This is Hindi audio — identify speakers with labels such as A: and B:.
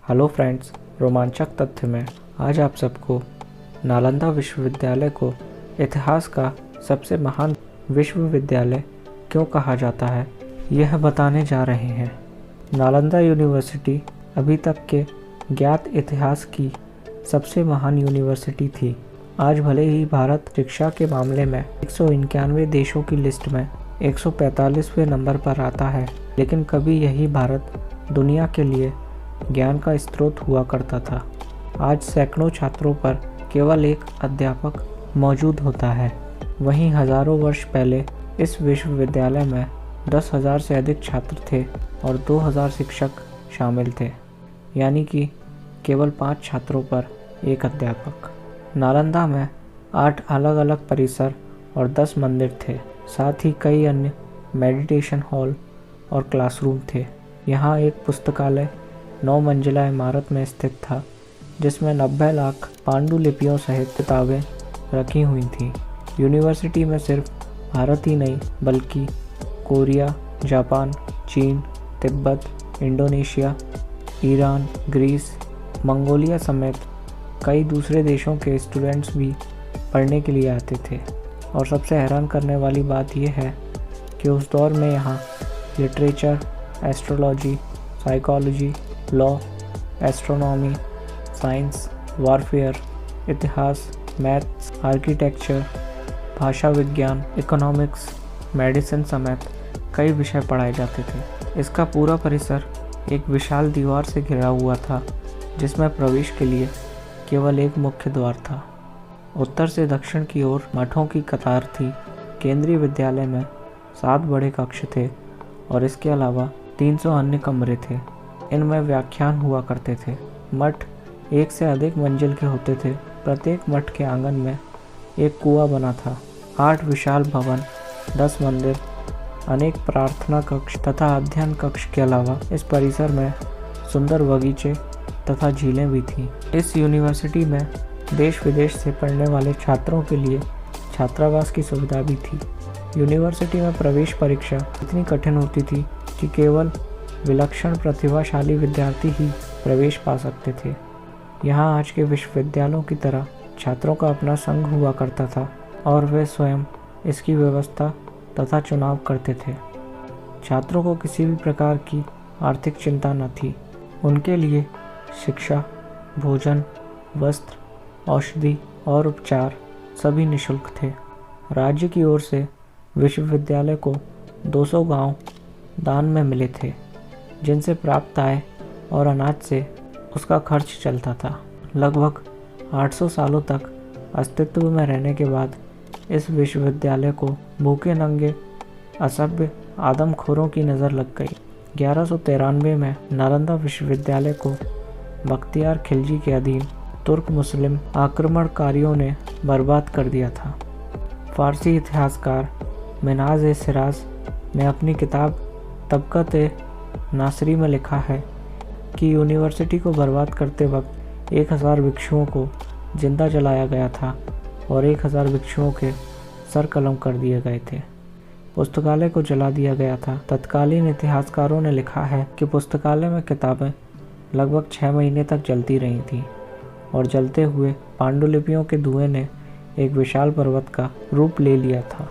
A: हेलो फ्रेंड्स, रोमांचक तथ्य में आज आप सबको नालंदा विश्वविद्यालय को इतिहास का सबसे महान विश्वविद्यालय क्यों कहा जाता है, यह बताने जा रहे हैं। नालंदा यूनिवर्सिटी अभी तक के ज्ञात इतिहास की सबसे महान यूनिवर्सिटी थी। आज भले ही भारत शिक्षा के मामले में 191 देशों की लिस्ट में 145वें नंबर पर आता है, लेकिन कभी यही भारत दुनिया के लिए ज्ञान का स्रोत हुआ करता था। आज सैकड़ों छात्रों पर केवल एक अध्यापक मौजूद होता है। वहीं हजारों वर्ष पहले इस विश्वविद्यालय में 10,000 से अधिक छात्र थे और 2,000 शिक्षक शामिल थे, यानी कि केवल 5 छात्रों पर एक अध्यापक। नालंदा में 8 अलग अलग परिसर और 10 मंदिर थे। साथ ही कई अन्य मेडिटेशन हॉल और क्लासरूम थे। यहाँ एक पुस्तकालय 9 मंजिला इमारत में स्थित था, जिसमें 90 लाख पांडुलिपियों सहित किताबें रखी हुई थीं। यूनिवर्सिटी में सिर्फ भारत ही नहीं बल्कि कोरिया, जापान, चीन, तिब्बत, इंडोनेशिया, ईरान, ग्रीस, मंगोलिया समेत कई दूसरे देशों के स्टूडेंट्स भी पढ़ने के लिए आते थे। और सबसे हैरान करने वाली बात यह है कि उस दौर में यहाँ literature, astrology, psychology, law, astronomy, science, warfare, इतिहास, मैथ्स, आर्किटेक्चर, भाषा विज्ञान, इकोनॉमिक्स, मेडिसिन समेत कई विषय पढ़ाए जाते थे। इसका पूरा परिसर एक विशाल दीवार से घिरा हुआ था, जिसमें प्रवेश के लिए केवल एक मुख्य द्वार था। उत्तर से दक्षिण की ओर मठों की कतार थी। केंद्रीय विद्यालय में 7 बड़े कक्ष थे और इसके अलावा 300 अन्य कमरे थे। इनमें व्याख्यान हुआ करते थे। मठ एक से अधिक मंजिल के होते थे। प्रत्येक मठ के आंगन में एक कुआं बना था। 8 विशाल भवन, 10 मंदिर, अनेक प्रार्थना कक्ष तथा अध्ययन कक्ष के अलावा इस परिसर में सुंदर बगीचे तथा झीलें भी थीं। इस यूनिवर्सिटी में देश विदेश से पढ़ने वाले छात्रों के लिए छात्रावास की सुविधा भी थी। यूनिवर्सिटी में प्रवेश परीक्षा इतनी कठिन होती थी कि केवल विलक्षण प्रतिभाशाली विद्यार्थी ही प्रवेश पा सकते थे। यहाँ आज के विश्वविद्यालयों की तरह छात्रों का अपना संघ हुआ करता था और वे स्वयं इसकी व्यवस्था तथा चुनाव करते थे। छात्रों को किसी भी प्रकार की आर्थिक चिंता न थी। उनके लिए शिक्षा, भोजन, वस्त्र, औषधि और उपचार सभी निःशुल्क थे। राज्य की ओर से विश्वविद्यालय को 200 गांव दान में मिले थे, जिनसे प्राप्त आय और अनाज से उसका खर्च चलता था। लगभग 800 सालों तक अस्तित्व में रहने के बाद इस विश्वविद्यालय को भूखे नंगे असभ्य आदमखोरों की नज़र लग गई। 1193 में नालंदा विश्वविद्यालय को बख्तियार खिलजी के अधीन तुर्क मुस्लिम आक्रमणकारियों ने बर्बाद कर दिया था। फारसी इतिहासकार मिन्हाज-ए-सिराज ने अपनी किताब तबक़त-ए-नासरी में लिखा है कि यूनिवर्सिटी को बर्बाद करते वक्त 1000 भिक्षुओं को जिंदा जलाया गया था और 1000 भिक्षुओं के सर कलम कर दिए गए थे। पुस्तकालय को जला दिया गया था। तत्कालीन इतिहासकारों ने लिखा है कि पुस्तकालय में किताबें लगभग 6 महीने तक जलती रही थीं और जलते हुए पांडुलिपियों के धुएं ने एक विशाल पर्वत का रूप ले लिया था।